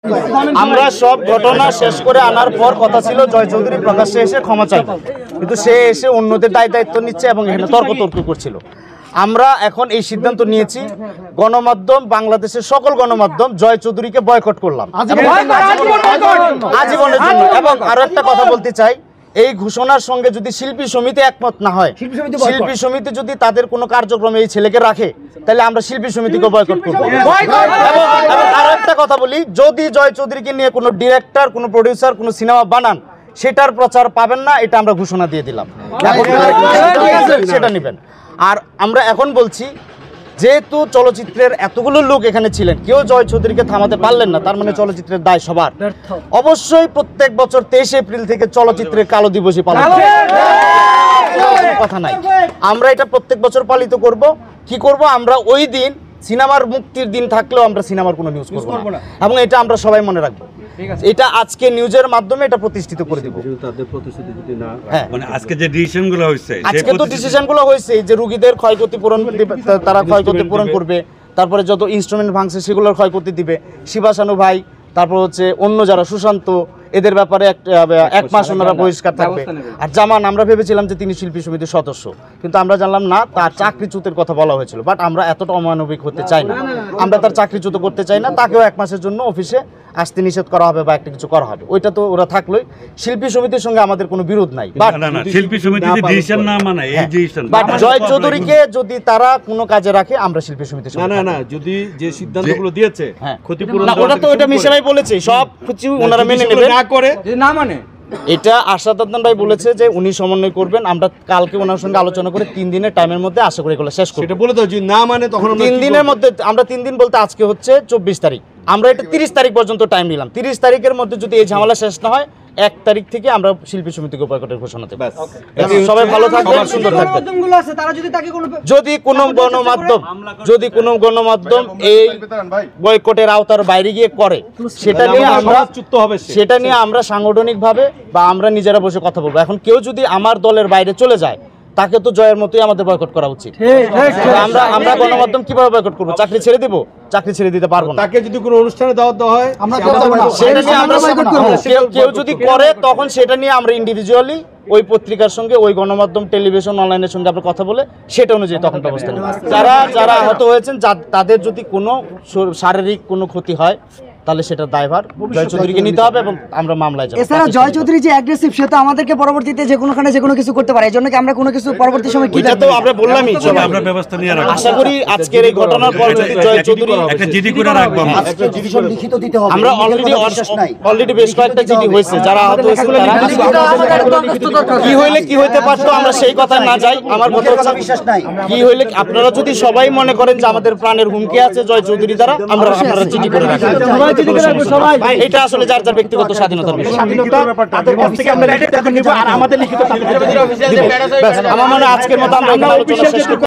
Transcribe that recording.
আমরা সব ঘটনা শেষ করে আনার পর কথা ছিল জয় চৌধুরী প্রকাশ্যে এসে ক্ষমা চাইবে, কিন্তু সে এসে অন্যদের দায়িত্ব নিচ্ছে এবং এখানে তর্ক করছিল। আমরা এখন এই সিদ্ধান্ত নিয়েছি, গণমাধ্যম, বাংলাদেশের সকল গণমাধ্যম জয় চৌধুরীকে বয়কট করলাম আজীবনের জন্য। এবং আরো একটা কথা বলতে চাই, এই ঘোষণার সঙ্গে যদি শিল্পী সমিতি একমত না হয়, শিল্পী সমিতি যদি তাদের কোনো কার্যক্রমে এই ছেলেকে রাখে, তাহলে আমরা শিল্পী সমিতিকে বয়কট করব। এবং আরো একটা কথা বলি, যদি জয় চৌধুরীকে নিয়ে কোনো ডিরেক্টর, কোনো প্রডিউসার কোনো সিনেমা বানান, সেটার প্রচার পাবেন না, এটা আমরা ঘোষণা দিয়ে দিলাম, সেটা নেবেন। আর আমরা এখন বলছি, যেহেতু চলচ্চিত্রের এতগুলো লোক এখানে ছিলেন, কেউ জয় চৌধুরীকে থামাতে পারলেন না, তার মানে চলচ্চিত্রের দায় সবার। অবশ্যই প্রত্যেক বছর 23 এপ্রিল থেকে চলচ্চিত্রের কালো দিবসই পালন কথা নাই, আমরা এটা প্রত্যেক বছর পালিত করব। কি করব, আমরা ওই দিন সিনেমার মুক্তির দিন থাকলেও আমরা সিনেমার কোনো নিউজ করব না, এবং এটা আমরা সবাই মনে রাখবো। এটা আজকে নিউজের মাধ্যমে এটা প্রতিষ্ঠিত করে দিব। মানে আজকে যে ডিসিশনগুলো হয়েছে, আজকে তো ডিসিশনগুলো হয়েছে যে রোগীদের ক্ষয়ক্ষতি পূরণ, তারা ক্ষয়ক্ষতি পূরণ করবে, তারপরে যত ইনস্ট্রুমেন্ট ভাঙছে সেগুলোর ক্ষয়ক্ষতি দিবে। শিবাসানু ভাই, তারপর হচ্ছে অন্য যারা সুশান্ত, এদের ব্যাপারে এক মাস ওনারা বহিষ্কার থাকবে। আর জামান, আমরা ভেবেছিলাম যে তিনি শিল্পী সমিতির সদস্য, কিন্তু আমরা জানলাম না, তার চাকরিচ্যুতের কথা বলা হয়েছিল। বাট আমরা এতটা অমানবিক হতে চাই না, আমরা তার চাকরিচ্যুত করতে চাই না, তাকেও 1 মাসের জন্য অফিসে আসতে নিষেধ করা হবে বা একটা কিছু করা হবে। ওইটা তো ওরা থাকলোই, শিল্পী সমিতির সঙ্গে আমাদের কোনো বিরোধ নাই। শিল্পী সমিতি যে ডিসিশন না মানে এই ডিসিশন, বাট জয় চৌধুরীকে যদি তারা কোনো কাজে রাখে, আমরা শিল্পী সমিতির সঙ্গে না যদি যে সিদ্ধান্তগুলো দিয়েছে ক্ষতিপূরণ, না ওটা তো ওটা মিশে ভাই বলেছে, সব কিছু ওনারা মেনে নেবেন না করে না মানে এটা আশাদ আদনান ভাই বলেছে যে উনি সমন্বয় করবেন। আমরা কালকে ওনার সঙ্গে আলোচনা করে 3 দিনের টাইমের মধ্যে আশা করি এগুলো শেষ করব। সেটা বলে দাও, যদি না মানে তখন 3 দিনের মধ্যে, আমরা 3 দিন বলতে আজকে হচ্ছে 24 তারিখ, আমরা এটা 30 তারিখ পর্যন্ত টাইম নিলাম। 30 তারিখের মধ্যে যদি এই ঝামেলা শেষ না হয়, 1 তারিখ থেকে আমরা শিল্পী সমিতিকে বয়কটের ঘোষণা দেব। সবাই ভালো থাকবেন, সুন্দর থাকবেন। যদি কোনো গণমাধ্যম এই বয়কটের আওতার বাইরে গিয়ে করে, সেটা নিয়ে আমরা সাংগঠনিকভাবে বা আমরা নিজেরা বসে কথা বলবো। এখন কেউ যদি আমার দলের বাইরে চলে যায়, তাকে তো জয়ের মতোই আমাদের বয়কট করা উচিত। আমরা গণমাধ্যম কিভাবে বয়কট করবো? চাকরি ছেড়ে দিব? চাকরি ছেড়ে দিতে পারবো না। তাকে যদি কোনো অনুষ্ঠানে দাওয়াত দেওয়া হয়, কেউ যদি করে, তখন সেটা নিয়ে আমরা ইন্ডিভিজুয়ালি ওই পত্রিকার সঙ্গে, ওই গণমাধ্যম, টেলিভিশন, অনলাইনের সঙ্গে আমরা কথা বলে সেটা অনুযায়ী তখন ব্যবস্থা নেব। যারা আহত হয়েছেন, তাদের যদি কোনো শারীরিক কোনো ক্ষতি হয়, তাহলে সেটা দায়ভার জয় চৌধুরীকে নিতে হবে এবং আমরা মামলায় যাব। এছাড়া জয় চৌধুরী যে অ্যাগ্রেসিভ, সে তো আমাদেরকে পরবর্তীতে যে কোনোখানে যে কোনো কিছু করতে পারে, এই জন্য কি আমরা কোনো কিছু পরবর্তী সময় কি এটা তো আমরা বললামই, আমরা ব্যবস্থা নিয়ে রাখব। আশা করি আজকের এই ঘটনার পর যদি জয় চৌধুরী একটা জিডি করে রাখব, লিখিত দিতে হবে। আমরা অলরেডি বেশ কয়েকটা জিডি হয়েছে, যারা আহত হয়েছে তারা কি হইতে পারতো, আমরা সেই কথা না যাই। আমার কথা হচ্ছে বিশ্বাস নাই কি হইলে, আপনারা যদি সবাই মনে করেন যে আমাদের প্রাণের হুমকি আছে জয় চৌধুরী দ্বারা, আপনারা জিডি করে রাখবেন। এটা আসলে যার যার ব্যক্তিগত স্বাধীনতার বিষয়। আমার মনে হয় আজকের মতো আমরা আলোচনা শেষ করব।